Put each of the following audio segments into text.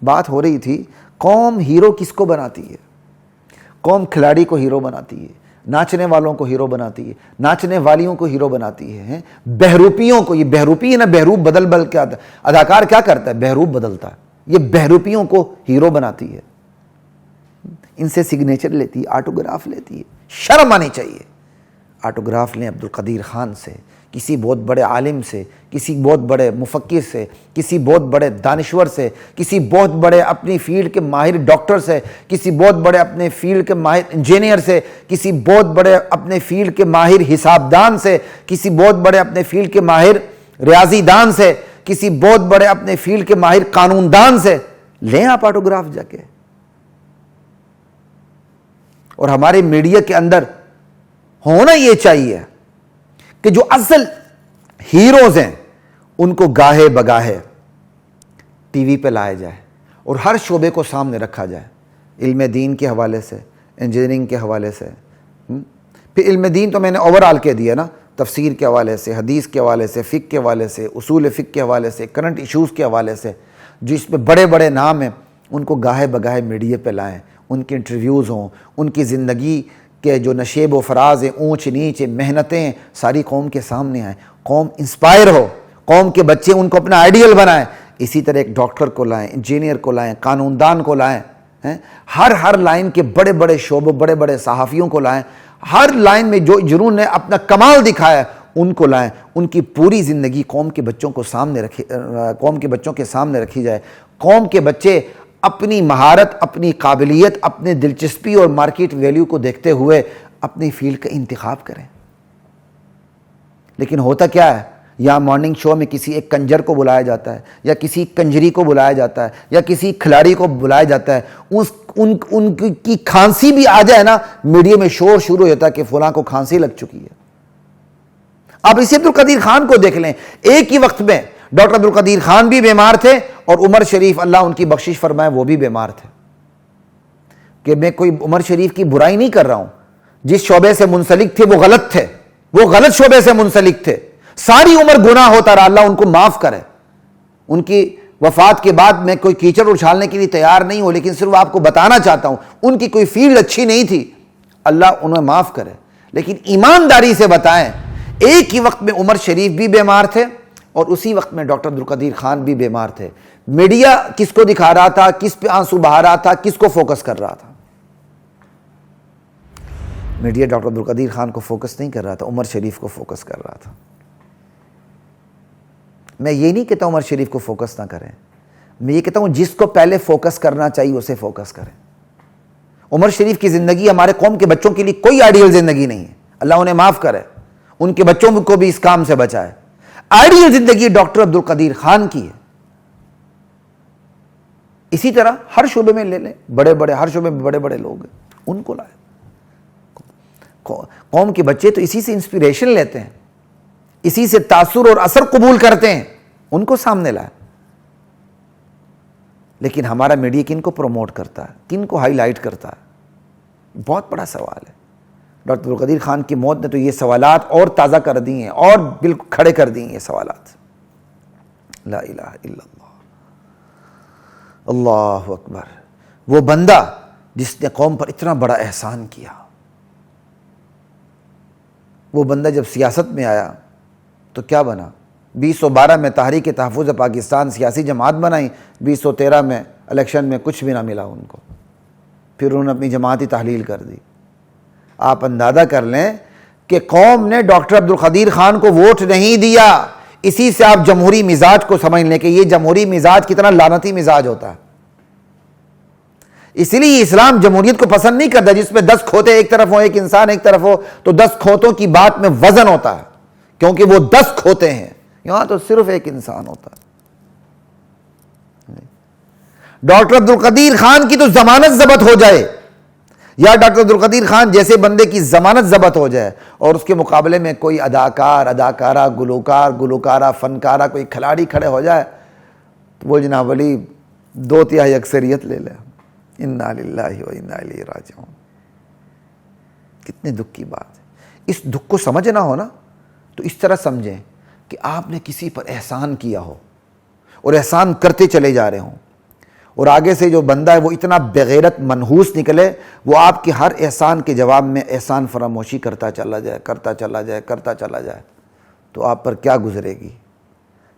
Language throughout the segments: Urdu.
بات ہو رہی تھی قوم ہیرو کس کو بناتی ہے؟ قوم کھلاڑی کو ہیرو بناتی ہے، ناچنے والوں کو ہیرو بناتی ہے، ناچنے والیوں کو ہیرو بناتی ہے، بہروپیوں کو، یہ بہروپی ہے نا، بہروپ بدل بدل کے آتا ہے، اداکار کیا کرتا ہے؟ بہروپ بدلتا ہے، یہ بہروپیوں کو ہیرو بناتی ہے، ان سے سگنیچر لیتی ہے، آٹوگراف لیتی ہے۔ شرم آنی چاہیے۔ آٹوگراف لیں عبدالقدیر خان سے، کسی بہت بڑے عالم سے، کسی بہت بڑے مفکر سے، کسی بہت بڑے دانشور سے، کسی بہت بڑے اپنی فیلڈ کے ماہر ڈاکٹر سے، کسی بہت بڑے اپنے فیلڈ کے ماہر انجینئر سے، کسی بہت بڑے اپنے فیلڈ کے ماہر حساب دان سے، کسی بہت بڑے اپنے فیلڈ کے ماہر ریاضی دان سے، کسی بہت بڑے اپنے فیلڈ کے ماہر قانون دان سے لیں آپ آٹوگراف جا کے۔ اور ہمارے میڈیا کے اندر ہونا یہ چاہیے کہ جو اصل ہیروز ہیں ان کو گاہے بگاہے ٹی وی پہ لایا جائے اور ہر شعبے کو سامنے رکھا جائے، علم دین کے حوالے سے، انجینئرنگ کے حوالے سے۔ پھر علم دین تو میں نے اوور آل کہہ دیا نا، تفسیر کے حوالے سے، حدیث کے حوالے سے، فقہ کے حوالے سے، اصول فقہ کے حوالے سے، کرنٹ ایشوز کے حوالے سے، جس پہ بڑے بڑے نام ہیں ان کو گاہے بگاہے میڈیا پہ لائیں، ان کے انٹرویوز ہوں، ان کی زندگی کے جو نشیب و فراز ہیں، اونچ نیچ محنتیں ساری قوم کے سامنے آئیں، قوم انسپائر ہو، قوم کے بچے ان کو اپنا آئیڈیل بنائیں۔ اسی طرح ایک ڈاکٹر کو لائیں، انجینئر کو لائیں، قانون دان کو لائیں، ہر لائن کے بڑے بڑے شعبوں، بڑے بڑے صحافیوں کو لائیں، ہر لائن میں جو جنہوں نے اپنا کمال دکھایا ان کو لائیں، ان کی پوری زندگی قوم کے بچوں کو سامنے رکھی، قوم کے بچوں کے سامنے رکھی جائے۔ قوم کے بچے اپنی مہارت، اپنی قابلیت، اپنے دلچسپی اور مارکیٹ ویلیو کو دیکھتے ہوئے اپنی فیلڈ کا انتخاب کریں۔ لیکن ہوتا کیا ہے، یا مارننگ شو میں کسی ایک کنجر کو بلایا جاتا ہے، یا کسی کنجری کو بلایا جاتا ہے، یا کسی کھلاڑی کو بلایا جاتا ہے، ان کی کھانسی بھی آ جائے نا، میڈیا میں شور شروع ہوتا ہے کہ فلاں کو کھانسی لگ چکی ہے۔ آپ اسی عبدالقدیر خان کو دیکھ لیں، ایک ہی وقت میں ڈاکٹر عبدالقدیر خان بھی بیمار تھے اور عمر شریف اللہ ان کی بخشش فرمائے وہ بھی بیمار تھے۔ کہ میں کوئی عمر شریف کی برائی نہیں کر رہا ہوں، جس شعبے سے منسلک تھے وہ غلط تھے، وہ غلط شعبے سے منسلک تھے، ساری عمر گناہ ہوتا رہا، اللہ ان کو معاف کرے۔ ان کی وفات کے بعد میں کوئی کیچڑ اچھالنے کے لیے تیار نہیں ہوں، لیکن صرف آپ کو بتانا چاہتا ہوں ان کی کوئی فیلڈ اچھی نہیں تھی، اللہ انہیں معاف کرے۔ لیکن ایمانداری سے بتائیں، ایک ہی وقت میں عمر شریف بھی بیمار تھے اور اسی وقت میں ڈاکٹر عبدالقدیر خان بھی بیمار تھے۔ میڈیا کس کو دکھا رہا تھا، کس پہ آنسو بہا رہا تھا، کس کو فوکس کر رہا تھا؟ میڈیا ڈاکٹر عبدالقدیر خان کو فوکس نہیں کر رہا تھا، عمر شریف کو فوکس کر رہا تھا۔ میں یہ نہیں کہتا عمر شریف کو فوکس نہ کریں، میں یہ کہتا ہوں جس کو پہلے فوکس کرنا چاہیے اسے فوکس کریں۔ عمر شریف کی زندگی ہمارے قوم کے بچوں کے لیے کوئی آئیڈیل زندگی نہیں ہے، اللہ انہیں معاف کرے، ان کے بچوں کو بھی اس کام سے بچائے۔ آئیڈیل زندگی ڈاکٹر عبدالقدیر خان کی ہے۔ اسی طرح ہر شعبے میں لے لیں، ہر شعبے میں بڑے بڑے لوگ ہیں، ان کو لائیں۔ قوم کے بچے تو اسی سے انسپیریشن لیتے ہیں، اسی سے تاثر اور اثر قبول کرتے ہیں، ان کو سامنے لائیں۔ لیکن ہمارا میڈیا کن کو پروموٹ کرتا ہے، کن کو ہائی لائٹ کرتا ہے؟ بہت بڑا سوال ہے۔ ڈاکٹر عبدالقدیر خان کی موت نے تو یہ سوالات اور تازہ کر دی ہیں، اور بالکل کھڑے کر دی ہیں یہ سوالات۔ لا الہ الا اللہ، اللہ اکبر۔ وہ بندہ جس نے قوم پر اتنا بڑا احسان کیا، وہ بندہ جب سیاست میں آیا تو کیا بنا؟ 2012 میں تحریک تحفظ پاکستان سیاسی جماعت بنائی، 2013 میں الیکشن میں کچھ بھی نہ ملا ان کو، پھر انہوں نے اپنی جماعتی تحلیل کر دی۔ آپ اندازہ کر لیں کہ قوم نے ڈاکٹر عبدالقدیر خان کو ووٹ نہیں دیا، اسی سے آپ جمہوری مزاج کو سمجھ لیں کہ یہ جمہوری مزاج کتنا لعنتی مزاج ہوتا ہے۔ اس لیے اسلام جمہوریت کو پسند نہیں کرتا جس میں 10 کھوتے ایک طرف ہوں، ایک انسان ایک طرف ہو، تو 10 کھوتوں کی بات میں وزن ہوتا ہے، کیونکہ وہ 10 کھوتے ہیں، یہاں تو صرف ایک انسان ہوتا ہے۔ ڈاکٹر عبدالقدیر خان کی تو ضمانت ضبط ہو جائے، یا ڈاکٹر عبدالقدیر خان جیسے بندے کی ضمانت ضبط ہو جائے، اور اس کے مقابلے میں کوئی اداکارہ، گلوکارہ، فنکارہ، کوئی کھلاڑی کھڑے ہو جائے تو وہ جناب ولی 2/3 اکثریت لے لے۔ انا للہ و انا الیہ راجعون۔ کتنے دکھ کی بات ہے۔ اس دکھ کو سمجھنا ہو نا تو اس طرح سمجھیں کہ آپ نے کسی پر احسان کیا ہو اور احسان کرتے چلے جا رہے ہوں، اور آگے سے جو بندہ ہے وہ اتنا بغیرت منحوس نکلے، وہ آپ کے ہر احسان کے جواب میں احسان فراموشی کرتا چلا جائے، کرتا چلا جائے، کرتا چلا جائے، تو آپ پر کیا گزرے گی؟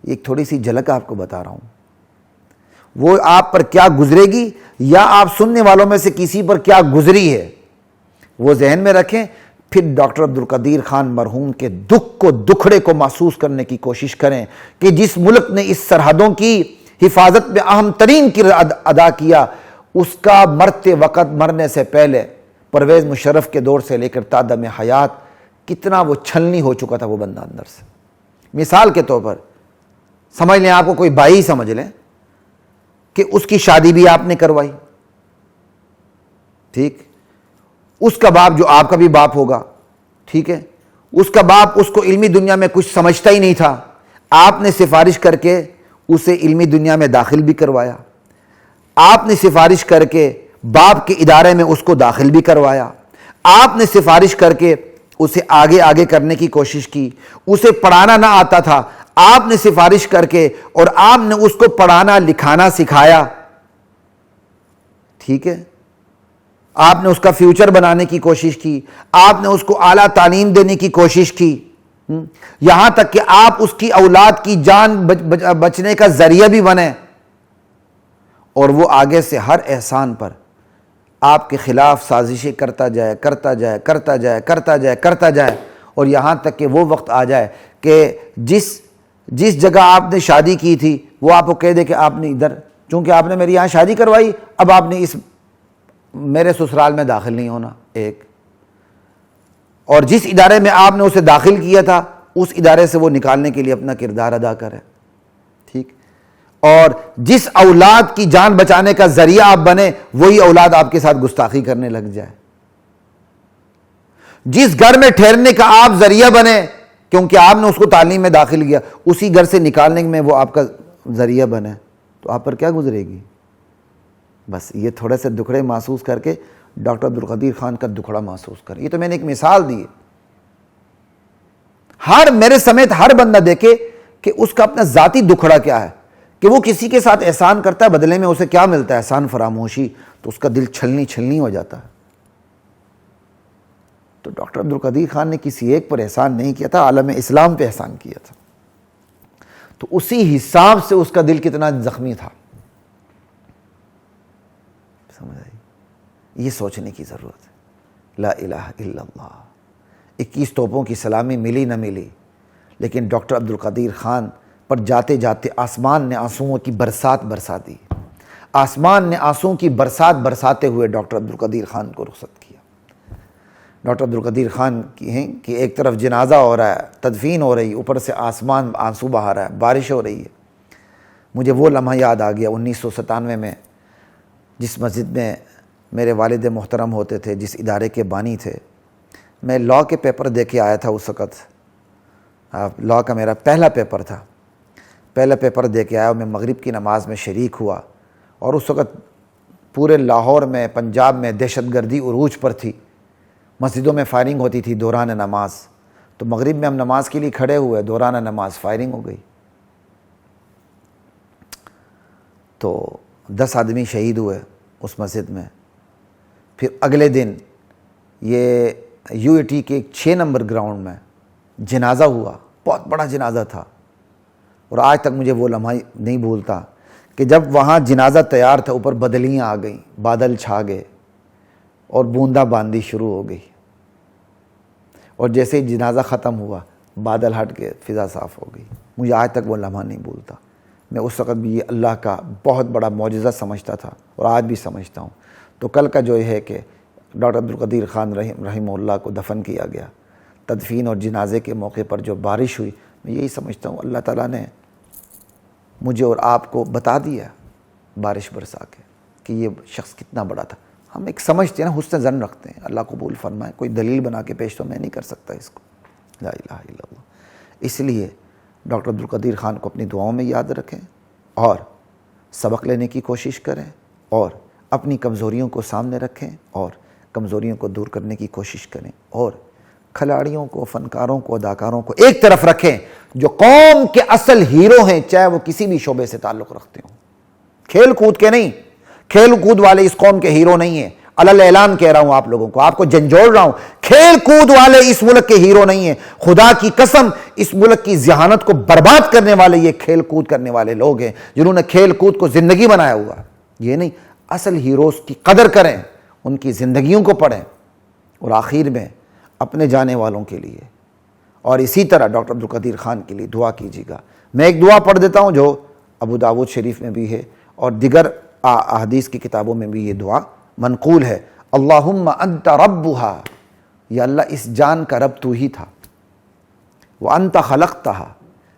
ایک تھوڑی سی جھلک آپ کو بتا رہا ہوں، وہ آپ پر کیا گزرے گی یا آپ سننے والوں میں سے کسی پر کیا گزری ہے، وہ ذہن میں رکھیں۔ پھر ڈاکٹر عبدالقدیر خان مرحوم کے دکھ کو، دکھڑے کو محسوس کرنے کی کوشش کریں کہ جس ملک نے اس سرحدوں کی حفاظت میں اہم ترین کردار ادا کیا، اس کا مرتے وقت، مرنے سے پہلے پرویز مشرف کے دور سے لے کر تا دم حیات کتنا وہ چھلنی ہو چکا تھا وہ بندہ اندر سے۔ مثال کے طور پر سمجھ لیں، آپ کو کوئی بھائی سمجھ لیں کہ اس کی شادی بھی آپ نے کروائی، ٹھیک، اس کا باپ جو آپ کا بھی باپ ہوگا، ٹھیک ہے، اس کا باپ اس کو علمی دنیا میں کچھ سمجھتا ہی نہیں تھا، آپ نے سفارش کر کے اسے علمی دنیا میں داخل بھی کروایا، آپ نے سفارش کر کے باپ کے ادارے میں اس کو داخل بھی کروایا، آپ نے سفارش کر کے اسے آگے آگے کرنے کی کوشش کی، اسے پڑھانا نہ آتا تھا، آپ نے سفارش کر کے اور آپ نے اس کو پڑھانا لکھانا سکھایا، ٹھیک ہے، آپ نے اس کا فیوچر بنانے کی کوشش کی، آپ نے اس کو اعلیٰ تعلیم دینے کی کوشش کی، یہاں تک کہ آپ اس کی اولاد کی جان بچنے کا ذریعہ بھی بنے، اور وہ آگے سے ہر احسان پر آپ کے خلاف سازشیں کرتا جائے، کرتا جائے، کرتا جائے، کرتا جائے، کرتا جائے، اور یہاں تک کہ وہ وقت آ جائے کہ جس جگہ آپ نے شادی کی تھی وہ آپ کو کہہ دے کہ آپ نے ادھر، چونکہ آپ نے میری یہاں شادی کروائی، اب آپ نے اس میرے سسرال میں داخل نہیں ہونا، ایک، اور جس ادارے میں آپ نے اسے داخل کیا تھا اس ادارے سے وہ نکالنے کے لیے اپنا کردار ادا کرے، ٹھیک، اور جس اولاد کی جان بچانے کا ذریعہ آپ بنے وہی اولاد آپ کے ساتھ گستاخی کرنے لگ جائے، جس گھر میں ٹھہرنے کا آپ ذریعہ بنے کیونکہ آپ نے اس کو تعلیم میں داخل کیا، اسی گھر سے نکالنے میں وہ آپ کا ذریعہ بنے، تو آپ پر کیا گزرے گی؟ بس یہ تھوڑے سے دکھڑے محسوس کر کے ڈاکٹر عبدالقدیر خان کا دکھڑا محسوس کریں۔ یہ تو میں نے ایک مثال دی ہے، میرے سمیت ہر بندہ دیکھے کہ اس کا اپنا ذاتی دکھڑا کیا ہے، کہ وہ کسی کے ساتھ احسان کرتا ہے، بدلے میں اسے کیا ملتا ہے؟ احسان فراموشی، تو اس کا دل چھلنی چھلنی ہو جاتا ہے۔ تو ڈاکٹر عبدالقدیر خان نے کسی ایک پر احسان نہیں کیا تھا، عالم اسلام پہ احسان کیا تھا، تو اسی حساب سے اس کا دل کتنا زخمی تھا، سمجھ آئی؟ یہ سوچنے کی ضرورت ہے۔ لا الہ الا اللہ، 21 توپوں کی سلامی ملی نہ ملی، لیکن ڈاکٹر عبدالقدیر خان پر جاتے جاتے آسمان نے آنسوؤں کی برسات برسا دی، آسمان نے آنسوؤں کی برسات برساتے ہوئے ڈاکٹر عبدالقدیر خان کو رخصت کیا۔ ڈاکٹر عبدالقدیر خان کی ہیں کہ ایک طرف جنازہ ہو رہا ہے، تدفین ہو رہی، اوپر سے آسمان آنسو بہا رہا ہے، بارش ہو رہی ہے۔ مجھے وہ لمحہ یاد آ گیا 1997 میں جس مسجد میں میرے والد محترم ہوتے تھے، جس ادارے کے بانی تھے، میں لاء کے پیپر دے کے آیا تھا اس وقت، لاء کا میرا پہلا پیپر تھا، پہلا پیپر دے کے آیا، میں مغرب کی نماز میں شریک ہوا، اور اس وقت پورے لاہور میں، پنجاب میں دہشت گردی عروج پر تھی، مسجدوں میں فائرنگ ہوتی تھی دوران نماز، تو مغرب میں ہم نماز کے لیے کھڑے ہوئے، دوران نماز فائرنگ ہو گئی، تو 10 آدمی شہید ہوئے اس مسجد میں۔ پھر اگلے دن یہ یو اے ٹی کے 6 نمبر گراؤنڈ میں جنازہ ہوا، بہت بڑا جنازہ تھا، اور آج تک مجھے وہ لمحہ نہیں بھولتا کہ جب وہاں جنازہ تیار تھا، اوپر بدلیاں آ گئیں، بادل چھا گئے، اور بوندا باندی شروع ہو گئی، اور جیسے ہی جنازہ ختم ہوا بادل ہٹ کے فضا صاف ہو گئی۔ مجھے آج تک وہ لمحہ نہیں بھولتا، میں اس وقت بھی یہ اللہ کا بہت بڑا معجزہ سمجھتا تھا، اور آج بھی سمجھتا ہوں۔ تو کل کا جو ہے کہ ڈاکٹر عبدالقدیر خان رحمہ اللہ کو دفن کیا گیا، تدفین اور جنازے کے موقع پر جو بارش ہوئی، میں یہی سمجھتا ہوں اللہ تعالیٰ نے مجھے اور آپ کو بتا دیا بارش برسا کے کہ یہ شخص کتنا بڑا تھا۔ ہم ایک سمجھتے ہیں نا، حسن ظن رکھتے ہیں، اللہ قبول فرمائے، کوئی دلیل بنا کے پیش تو میں نہیں کر سکتا اس کو، لا الہ الا اللہ۔ اس لیے ڈاکٹر عبدالقدیر خان کو اپنی دعاؤں میں یاد رکھیں، اور سبق لینے کی کوشش کریں، اور اپنی کمزوریوں کو سامنے رکھیں، اور کمزوریوں کو دور کرنے کی کوشش کریں، اور کھلاڑیوں کو، فنکاروں کو، اداکاروں کو ایک طرف رکھیں جو قوم کے اصل ہیرو ہیں، چاہے وہ کسی بھی شعبے سے تعلق رکھتے ہوں، کھیل کود کے نہیں. کھیل کود والے اس قوم کے ہیرو نہیں ہیں. علل اعلان کہہ رہا ہوں آپ لوگوں کو, آپ کو جھنجھوڑ رہا ہوں, کھیل کود والے اس ملک کے ہیرو نہیں ہیں. خدا کی قسم اس ملک کی ذہانت کو برباد کرنے والے یہ کھیل کود کرنے والے لوگ ہیں, جنہوں نے کھیل کود کو زندگی بنایا ہوا. یہ نہیں, اصل ہیروز کی قدر کریں, ان کی زندگیوں کو پڑھیں, اور آخر میں اپنے جانے والوں کے لیے اور اسی طرح ڈاکٹر عبدالقدیر خان کے لیے دعا کیجیے گا. میں ایک دعا پڑھ دیتا ہوں جو ابو داود شریف میں بھی ہے اور دیگر احادیث کی کتابوں میں بھی یہ دعا منقول ہے. اللہم انت ربها, یا اللہ اس جان کا رب تو ہی تھا. وانت خلقتها,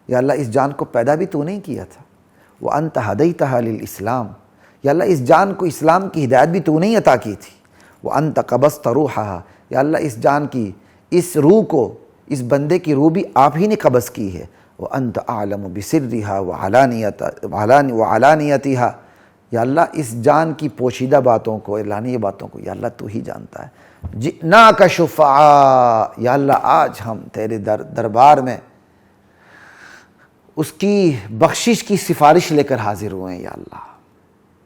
یا اللہ اس جان کو پیدا بھی تو نہیں کیا تھا. وانت ہدیتها للاسلام, یا اللہ اس جان کو اسلام کی ہدایت بھی تو نہیں عطا کی تھی. وانت قبضت روحها, یا اللہ اس جان کی, اس روح کو, اس بندے کی روح بھی آپ ہی نے قبض کی ہے. وانت اعلم بسرها وعلانیتها, یا اللہ اس جان کی پوشیدہ باتوں کو, اعلانیہ باتوں کو یا اللہ تو ہی جانتا ہے. جئناک شفعاء, یا اللہ آج ہم تیرے دربار میں اس کی بخشش کی سفارش لے کر حاضر ہوئے ہیں. یا اللہ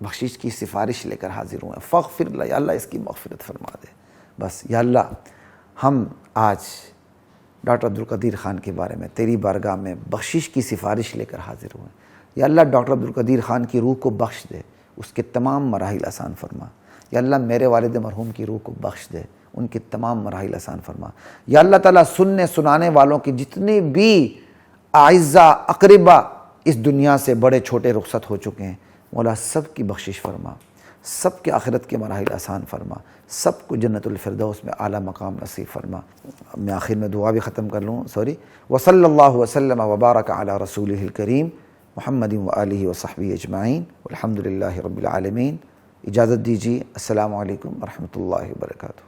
بخشش کی سفارش لے کر حاضر ہوئے ہیں. فاغفر لنا, یا اللہ اس کی مغفرت فرما دے. بس یا اللہ ہم آج ڈاکٹر عبدالقدیر خان کے بارے میں تیری بارگاہ میں بخشش کی سفارش لے کر حاضر ہوئے ہیں. یا اللہ ڈاکٹر عبدالقدیر خان کی روح کو بخش دے, اس کے تمام مراحل آسان فرما. یا اللہ میرے والد مرحوم کی روح کو بخش دے, ان کے تمام مراحل آسان فرما. یا اللہ تعالیٰ سننے سنانے والوں کے جتنے بھی اعزاء اقربا اس دنیا سے بڑے چھوٹے رخصت ہو چکے ہیں, مولا سب کی بخشش فرما, سب کے آخرت کے مراحل آسان فرما, سب کو جنت الفردوس میں اعلیٰ مقام نصیب فرما. میں آخر میں دعا بھی ختم کر لوں, وصلی اللہ وسلم وبارک علی رسولہ الکریم محمد وآلہ وصحبہ اجمعین والحمد للہ رب العالمین. اجازت دیجیے. السلام علیکم ورحمۃ اللہ وبرکاتہ.